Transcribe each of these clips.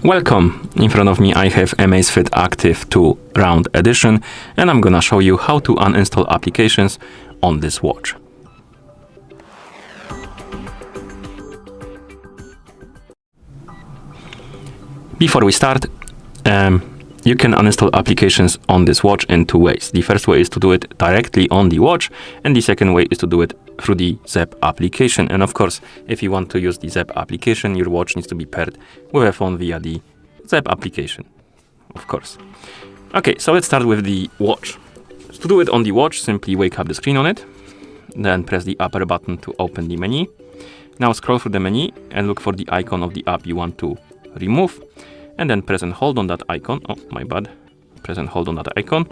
Welcome! In front of me I have AMAZFIT Active 2 Round Edition, and I'm gonna show you how to uninstall applications on this watch. Before we start, you can uninstall applications on this watch in two ways. The first way is to do it directly on the watch, and the second way is to do it through the ZEP application. And of course, if you want to use the ZEP application, your watch needs to be paired with a phone via the ZEP application, of course. Okay, so let's start with the watch. To do it on the watch, simply wake up the screen on it, then press the upper button to open the menu. Now scroll through the menu and look for the icon of the app you want to remove, and then press and hold on that icon. Oh, my bad. Press and hold on that icon.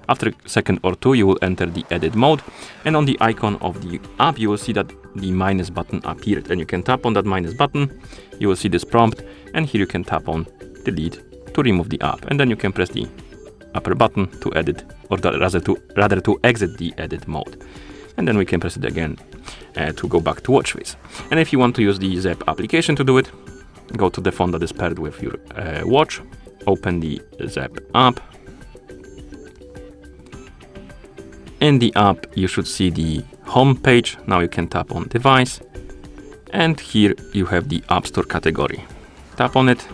After a second or two, you will enter the edit mode, and on the icon of the app, you will see that the minus button appeared, and you can tap on that minus button. You will see this prompt, and here you can tap on delete to remove the app, and then you can press the upper button to edit, or rather to exit the edit mode, and then we can press it again to go back to watch face. And if you want to use the ZEP application to do it, go to the phone that is paired with your watch, open the ZEP app. In the app, you should see the home page. Now you can tap on device, and here you have the App Store category. Tap on it,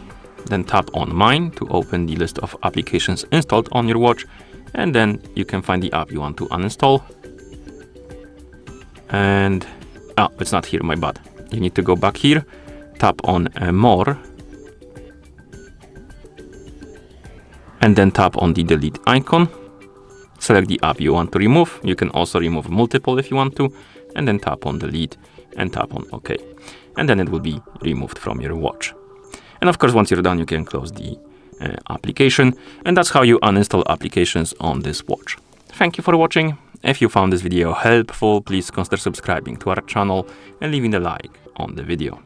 then tap on mine to open the list of applications installed on your watch, and then you can find the app you want to uninstall. And it's not here, my bad. You need to go back here, tap on more, and then tap on the delete icon. Select the app you want to remove. You can also remove multiple if you want to, and then tap on delete and tap on OK. And then it will be removed from your watch. And of course, once you're done, you can close the application. And that's how you uninstall applications on this watch. Thank you for watching. If you found this video helpful, please consider subscribing to our channel and leaving a like on the video.